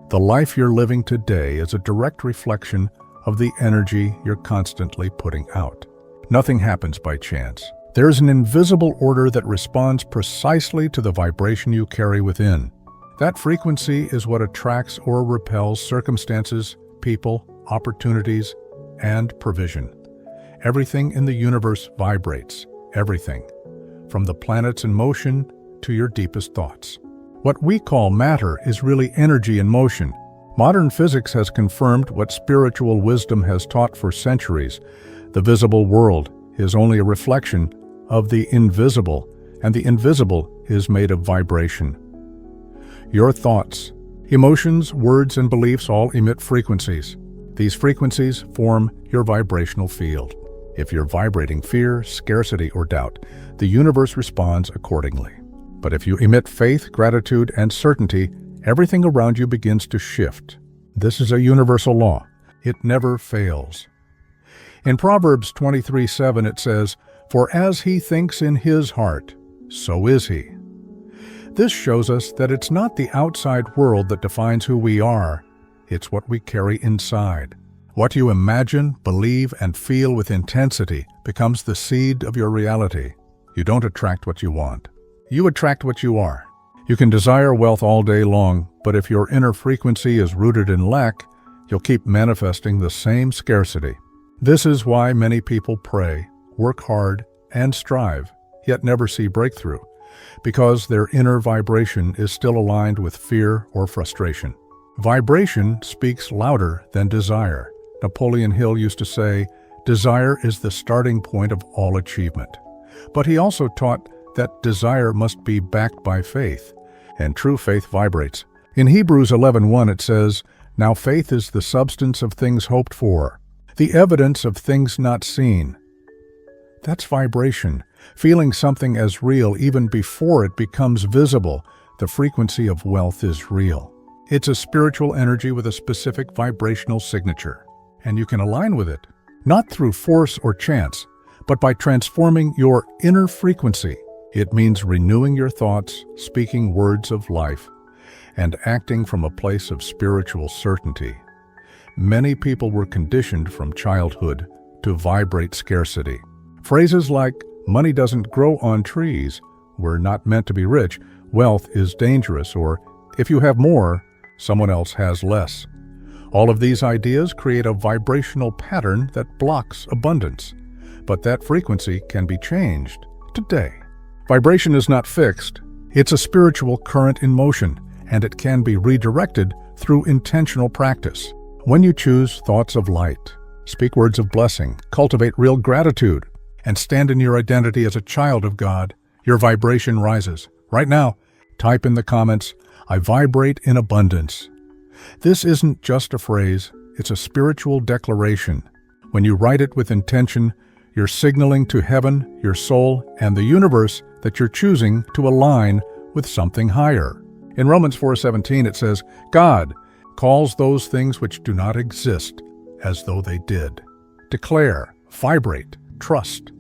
The life you're living today is a direct reflection of the energy you're constantly putting out. Nothing happens by chance. There's an invisible order that responds precisely to the vibration you carry within. That frequency is what attracts or repels circumstances, people, opportunities, and provision. Everything in the universe vibrates. Everything. From the planets in motion to your deepest thoughts. What we call matter is really energy in motion. Modern physics has confirmed what spiritual wisdom has taught for centuries. The visible world is only a reflection of the invisible, and the invisible is made of vibration. Your thoughts, emotions, words, and beliefs all emit frequencies. These frequencies form your vibrational field. If you're vibrating fear, scarcity, or doubt, the universe responds accordingly. But if you emit faith, gratitude, and certainty, everything around you begins to shift. This is a universal law. It never fails. In Proverbs 23:7 it says, "For as he thinks in his heart, so is he." This shows us that it's not the outside world that defines who we are. It's what we carry inside. What you imagine, believe, and feel with intensity becomes the seed of your reality. You don't attract what you want. You attract what you are. You can desire wealth all day long, but if your inner frequency is rooted in lack, you'll keep manifesting the same scarcity. This is why many people pray, work hard, and strive, yet never see breakthrough, because their inner vibration is still aligned with fear or frustration. Vibration speaks louder than desire. Napoleon Hill used to say, "Desire is the starting point of all achievement." But he also taught that desire must be backed by faith, and true faith vibrates. In Hebrews 11:1 it says, "Now faith is the substance of things hoped for, the evidence of things not seen." That's vibration, feeling something as real even before it becomes visible. The frequency of wealth is real. It's a spiritual energy with a specific vibrational signature, and you can align with it, not through force or chance, but by transforming your inner frequency. It means renewing your thoughts, speaking words of life, and acting from a place of spiritual certainty. Many people were conditioned from childhood to vibrate scarcity. Phrases like, "Money doesn't grow on trees," "We're not meant to be rich," "Wealth is dangerous," or "If you have more, someone else has less." All of these ideas create a vibrational pattern that blocks abundance. But that frequency can be changed today. Vibration is not fixed. It's a spiritual current in motion, and it can be redirected through intentional practice. When you choose thoughts of light, speak words of blessing, cultivate real gratitude, and stand in your identity as a child of God, your vibration rises. Right now, type in the comments, "I vibrate in abundance." This isn't just a phrase, it's a spiritual declaration. When you write it with intention, you're signaling to heaven, your soul, and the universe that you're choosing to align with something higher. In Romans 4:17 it says, "God calls those things which do not exist as though they did." Declare, vibrate, trust.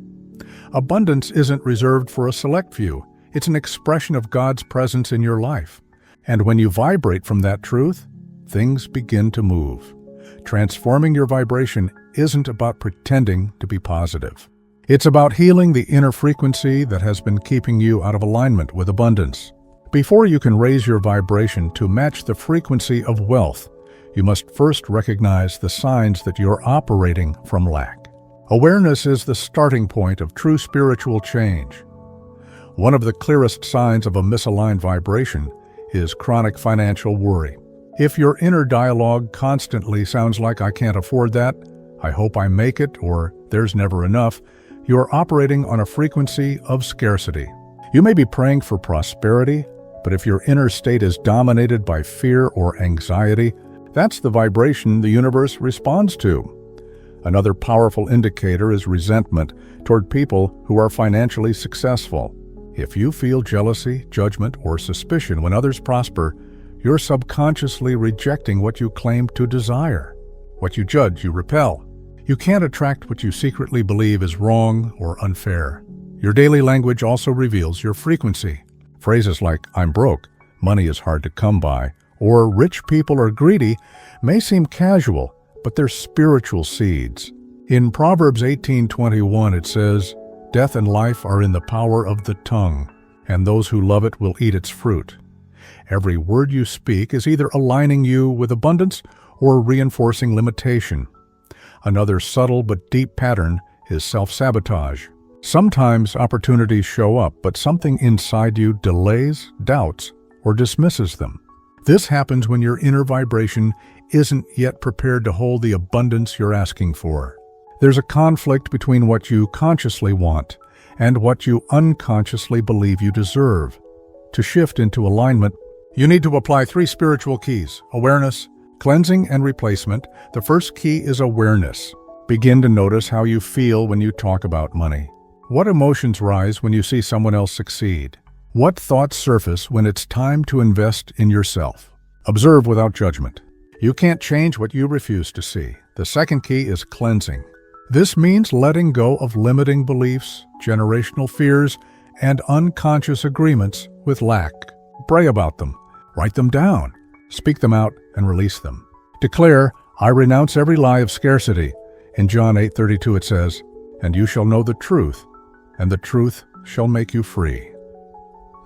Abundance isn't reserved for a select few. It's an expression of God's presence in your life. And when you vibrate from that truth, things begin to move. Transforming your vibration isn't about pretending to be positive. It's about healing the inner frequency that has been keeping you out of alignment with abundance. Before you can raise your vibration to match the frequency of wealth, you must first recognize the signs that you're operating from lack. Awareness is the starting point of true spiritual change. One of the clearest signs of a misaligned vibration is chronic financial worry. If your inner dialogue constantly sounds like "I can't afford that," "I hope I make it," or "there's never enough," you're operating on a frequency of scarcity. You may be praying for prosperity, but if your inner state is dominated by fear or anxiety, that's the vibration the universe responds to. Another powerful indicator is resentment toward people who are financially successful. If you feel jealousy, judgment, or suspicion when others prosper, you're subconsciously rejecting what you claim to desire. What you judge, you repel. You can't attract what you secretly believe is wrong or unfair. Your daily language also reveals your frequency. Phrases like "I'm broke," "money is hard to come by," or rich people are greedy may seem casual, but they're spiritual seeds. In Proverbs 18:21 it says, "Death and life are in the power of the tongue, and those who love it will eat its fruit." Every word you speak is either aligning you with abundance or reinforcing limitation. Another subtle but deep pattern is self-sabotage. Sometimes opportunities show up, but something inside you delays, doubts, or dismisses them. This happens when your inner vibration isn't yet prepared to hold the abundance you're asking for. There's a conflict between what you consciously want and what you unconsciously believe you deserve. To shift into alignment, you need to apply 3 spiritual keys: awareness, cleansing, and replacement. The first key is awareness. Begin to notice how you feel when you talk about money. What emotions rise when you see someone else succeed? What thoughts surface when it's time to invest in yourself? Observe without judgment. You can't change what you refuse to see. The second key is cleansing. This means letting go of limiting beliefs, generational fears, and unconscious agreements with lack. Pray about them. Write them down. Speak them out and release them. Declare, "I renounce every lie of scarcity." In John 8:32 it says, "And you shall know the truth, and the truth shall make you free."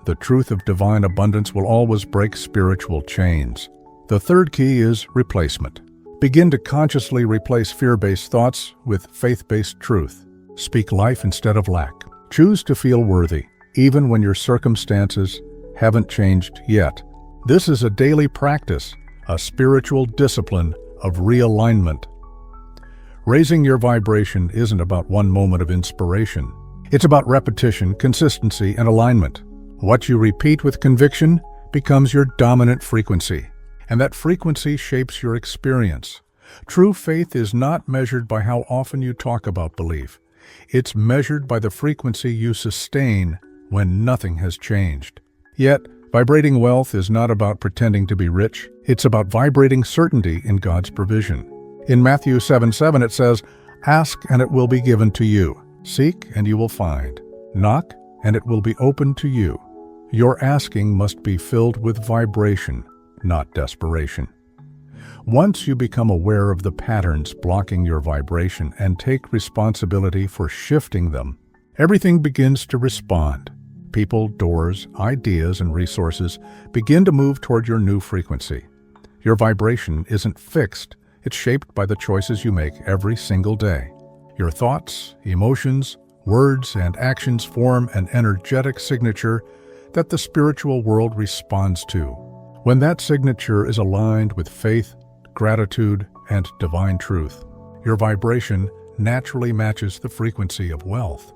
The truth of divine abundance will always break spiritual chains. The third key is replacement. Begin to consciously replace fear-based thoughts with faith-based truth. Speak life instead of lack. Choose to feel worthy, even when your circumstances haven't changed yet. This is a daily practice, a spiritual discipline of realignment. Raising your vibration isn't about one moment of inspiration. It's about repetition, consistency, and alignment. What you repeat with conviction becomes your dominant frequency, and that frequency shapes your experience. True faith is not measured by how often you talk about belief. It's measured by the frequency you sustain when nothing has changed. Yet, vibrating wealth is not about pretending to be rich. It's about vibrating certainty in God's provision. In Matthew 7:7 it says, "Ask and it will be given to you. Seek and you will find. Knock and it will be opened to you." Your asking must be filled with vibration, not desperation. Once you become aware of the patterns blocking your vibration and take responsibility for shifting them, everything begins to respond. People, doors, ideas, and resources begin to move toward your new frequency. Your vibration isn't fixed. It's shaped by the choices you make every single day. Your thoughts, emotions, words, and actions form an energetic signature that the spiritual world responds to. When that signature is aligned with faith, gratitude, and divine truth, your vibration naturally matches the frequency of wealth.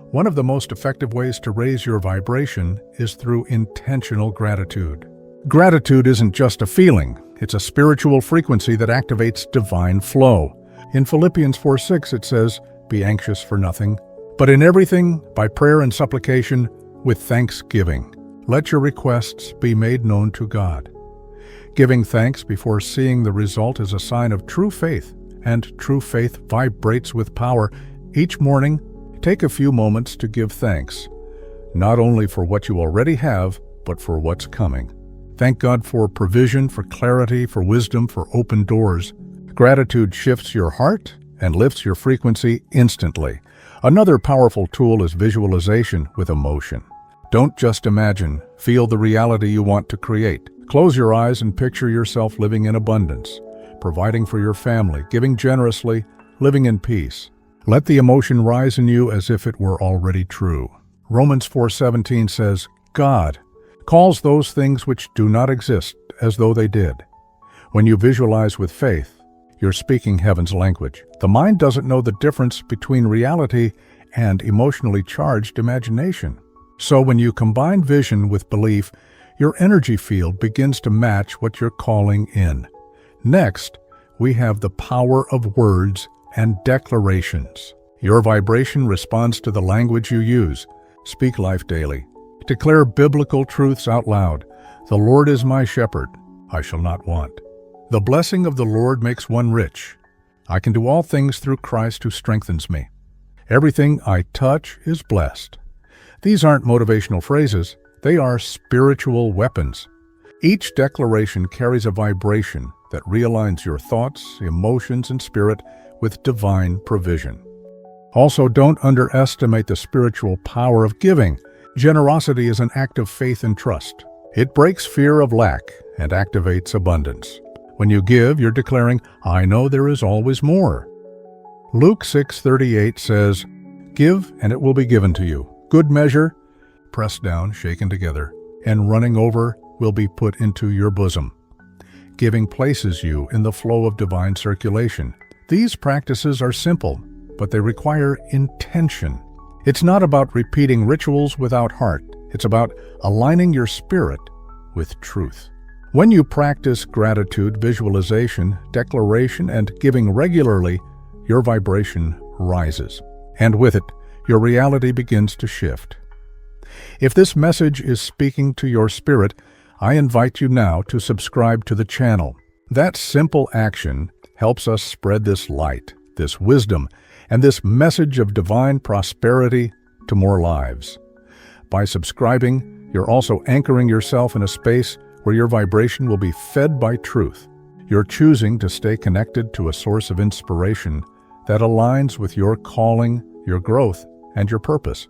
One of the most effective ways to raise your vibration is through intentional gratitude. Gratitude isn't just a feeling, it's a spiritual frequency that activates divine flow. In Philippians 4:6 it says, "Be anxious for nothing, but in everything, by prayer and supplication, with thanksgiving, let your requests be made known to God." Giving thanks before seeing the result is a sign of true faith, and true faith vibrates with power. Each morning, take a few moments to give thanks, not only for what you already have, but for what's coming. Thank God for provision, for clarity, for wisdom, for open doors. Gratitude shifts your heart and lifts your frequency instantly. Another powerful tool is visualization with emotion. Don't just imagine, feel the reality you want to create. Close your eyes and picture yourself living in abundance, providing for your family, giving generously, living in peace. Let the emotion rise in you as if it were already true. Romans 4:17 says, "God calls those things which do not exist as though they did." When you visualize with faith, you're speaking heaven's language. The mind doesn't know the difference between reality and emotionally charged imagination. So when you combine vision with belief, your energy field begins to match what you're calling in. Next, we have the power of words and declarations. Your vibration responds to the language you use. Speak life daily. Declare biblical truths out loud. "The Lord is my shepherd, I shall not want. The blessing of the Lord makes one rich. I can do all things through Christ who strengthens me. Everything I touch is blessed." These aren't motivational phrases, they are spiritual weapons. Each declaration carries a vibration that realigns your thoughts, emotions, and spirit with divine provision. Also, don't underestimate the spiritual power of giving. Generosity is an act of faith and trust. It breaks fear of lack and activates abundance. When you give, you're declaring, "I know there is always more." Luke 6:38 says, "Give, and it will be given to you. Good measure, pressed down, shaken together, and running over will be put into your bosom." Giving places you in the flow of divine circulation. These practices are simple, but they require intention. It's not about repeating rituals without heart. It's about aligning your spirit with truth. When you practice gratitude, visualization, declaration, and giving regularly, your vibration rises. And with it, your reality begins to shift. If this message is speaking to your spirit, I invite you now to subscribe to the channel. That simple action helps us spread this light, this wisdom, and this message of divine prosperity to more lives. By subscribing, you're also anchoring yourself in a space where your vibration will be fed by truth. You're choosing to stay connected to a source of inspiration that aligns with your calling, your growth, and your purpose.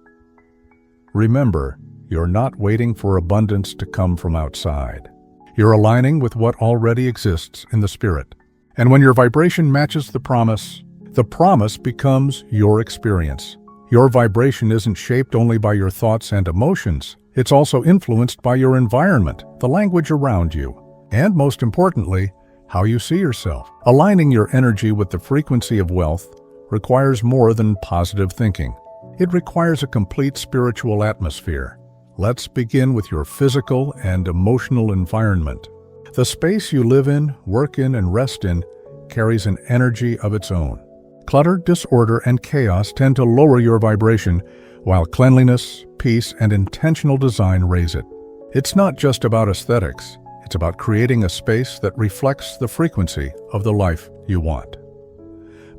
Remember, you're not waiting for abundance to come from outside. You're aligning with what already exists in the spirit. And when your vibration matches the promise becomes your experience. Your vibration isn't shaped only by your thoughts and emotions. It's also influenced by your environment, the language around you, and most importantly, how you see yourself. Aligning your energy with the frequency of wealth requires more than positive thinking. It requires a complete spiritual atmosphere. Let's begin with your physical and emotional environment. The space you live in, work in, and rest in carries an energy of its own. Clutter, disorder, and chaos tend to lower your vibration, while cleanliness, peace, and intentional design raise it. It's not just about aesthetics. It's about creating a space that reflects the frequency of the life you want.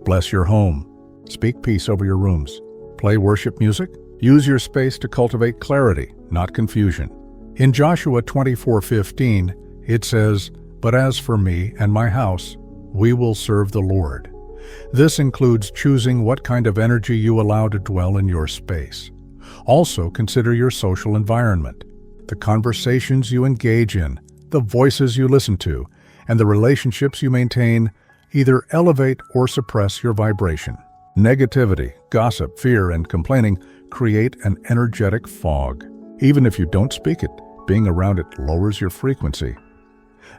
Bless your home. Speak peace over your rooms. Play worship music. Use your space to cultivate clarity, not confusion. In Joshua 24:15, it says, "But as for me and my house, we will serve the Lord." This includes choosing what kind of energy you allow to dwell in your space. Also, consider your social environment. The conversations you engage in, the voices you listen to, and the relationships you maintain either elevate or suppress your vibration. Negativity, gossip, fear, and complaining create an energetic fog. Even if you don't speak it, being around it lowers your frequency.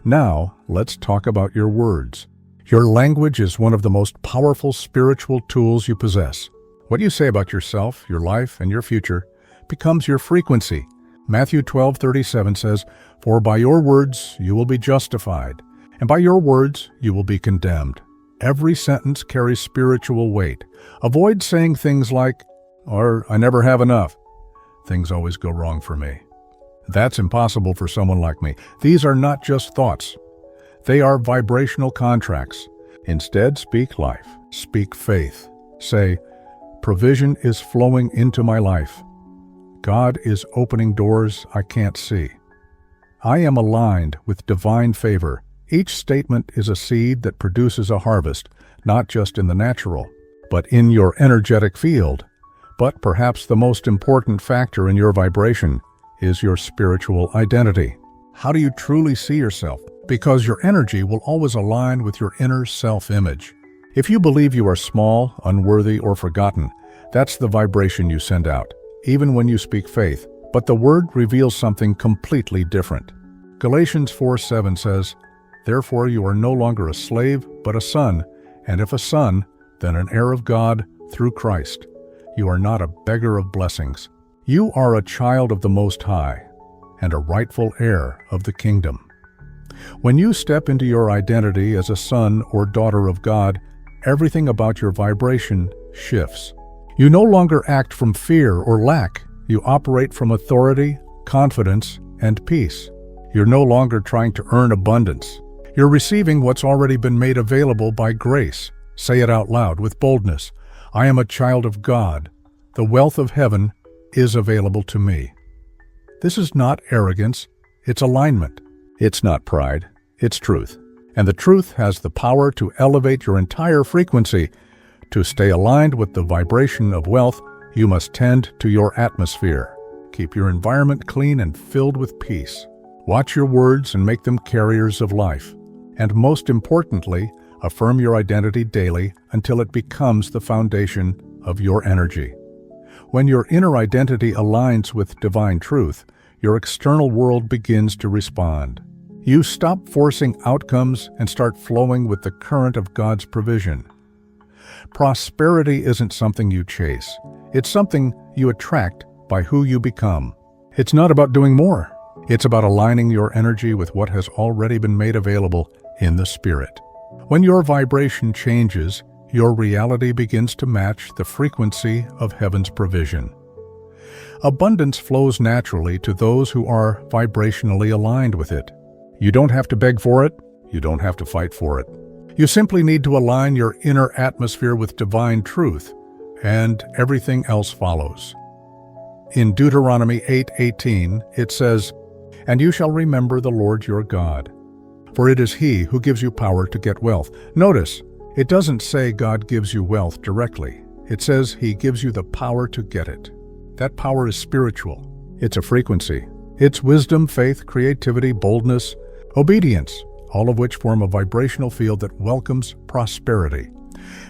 Now, let's talk about your words. Your language is one of the most powerful spiritual tools you possess. What you say about yourself, your life, and your future becomes your frequency. Matthew 12:37 says, "For by your words you will be justified, and by your words you will be condemned." Every sentence carries spiritual weight. Avoid saying things like, or "I never have enough. Things always go wrong for me." That's impossible for someone like me. These are not just thoughts. They are vibrational contracts. Instead, speak life. Speak faith. Say, "Provision is flowing into my life. God is opening doors I can't see. I am aligned with divine favor." Each statement is a seed that produces a harvest, not just in the natural, but in your energetic field. But perhaps the most important factor in your vibration is your spiritual identity. How do you truly see yourself? Because your energy will always align with your inner self-image. If you believe you are small, unworthy, or forgotten, that's the vibration you send out, even when you speak faith. But the word reveals something completely different. Galatians 4:7 says, "Therefore you are no longer a slave, but a son, and if a son, then an heir of God through Christ. You are not a beggar of blessings. You are a child of the Most High, and a rightful heir of the kingdom." When you step into your identity as a son or daughter of God, everything about your vibration shifts. You no longer act from fear or lack. You operate from authority, confidence, and peace. You're no longer trying to earn abundance. You're receiving what's already been made available by grace. Say it out loud with boldness. "I am a child of God. The wealth of heaven is available to me." This is not arrogance, it's alignment. It's not pride, it's truth. And the truth has the power to elevate your entire frequency. To stay aligned with the vibration of wealth, you must tend to your atmosphere. Keep your environment clean and filled with peace. Watch your words and make them carriers of life. And most importantly, affirm your identity daily until it becomes the foundation of your energy. When your inner identity aligns with divine truth, your external world begins to respond. You stop forcing outcomes and start flowing with the current of God's provision. Prosperity isn't something you chase. It's something you attract by who you become. It's not about doing more. It's about aligning your energy with what has already been made available in the Spirit. When your vibration changes, your reality begins to match the frequency of heaven's provision. Abundance flows naturally to those who are vibrationally aligned with it. You don't have to beg for it. You don't have to fight for it. You simply need to align your inner atmosphere with divine truth, and everything else follows. In Deuteronomy 8:18, it says, "And you shall remember the Lord your God, for it is He who gives you power to get wealth." Notice, it doesn't say God gives you wealth directly. It says He gives you the power to get it. That power is spiritual. It's a frequency. It's wisdom, faith, creativity, boldness, obedience, all of which form a vibrational field that welcomes prosperity.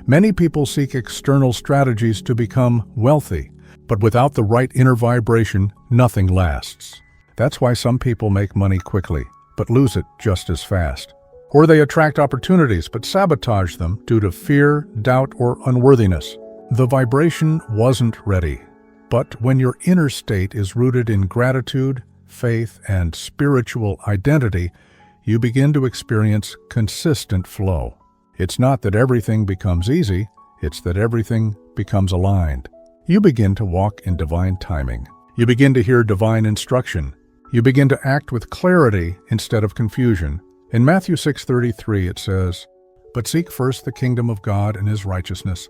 Many people seek external strategies to become wealthy, but without the right inner vibration, nothing lasts. That's why some people make money quickly, but lose it just as fast. Or they attract opportunities, but sabotage them due to fear, doubt, or unworthiness. The vibration wasn't ready. But when your inner state is rooted in gratitude, faith, and spiritual identity, you begin to experience consistent flow. It's not that everything becomes easy, it's that everything becomes aligned. You begin to walk in divine timing. You begin to hear divine instruction. You begin to act with clarity instead of confusion. In Matthew 6:33 it says, "But seek first the kingdom of God and His righteousness,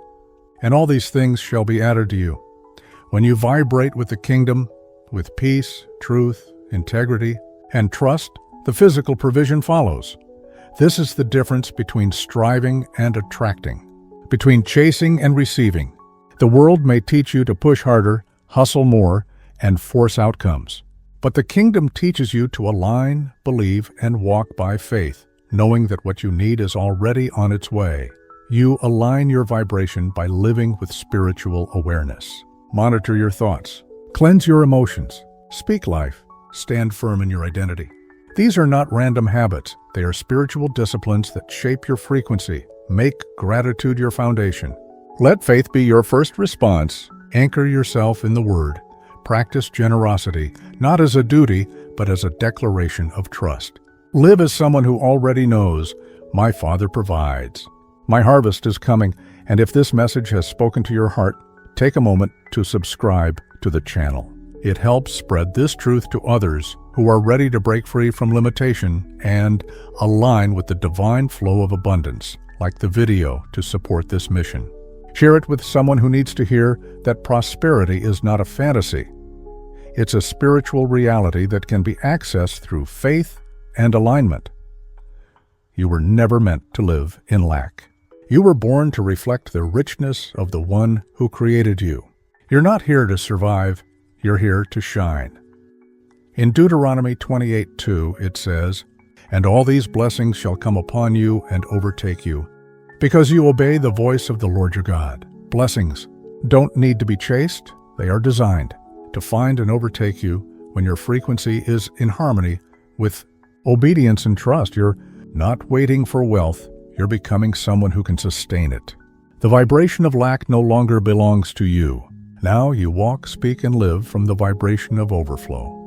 and all these things shall be added to you." When you vibrate with the kingdom, with peace, truth, integrity, and trust, the physical provision follows. This is the difference between striving and attracting, between chasing and receiving. The world may teach you to push harder, hustle more, and force outcomes. But the kingdom teaches you to align, believe, and walk by faith, knowing that what you need is already on its way. You align your vibration by living with spiritual awareness. Monitor your thoughts. Cleanse your emotions. Speak life. Stand firm in your identity. These are not random habits. They are spiritual disciplines that shape your frequency. Make gratitude your foundation. Let faith be your first response. Anchor yourself in the Word. Practice generosity, not as a duty, but as a declaration of trust. Live as someone who already knows, "My Father provides. My harvest is coming," and if this message has spoken to your heart, take a moment to subscribe to the channel. It helps spread this truth to others who are ready to break free from limitation and align with the divine flow of abundance, like the video to support this mission. Share it with someone who needs to hear that prosperity is not a fantasy. It's a spiritual reality that can be accessed through faith and alignment. You were never meant to live in lack. You were born to reflect the richness of the One who created you. You're not here to survive, you're here to shine. In Deuteronomy 28:2 it says, "And all these blessings shall come upon you and overtake you, because you obey the voice of the Lord your God." Blessings don't need to be chased, they are designed to find and overtake you when your frequency is in harmony with obedience and trust. You're not waiting for wealth, you're becoming someone who can sustain it. The vibration of lack no longer belongs to you. Now you walk, speak, and live from the vibration of overflow.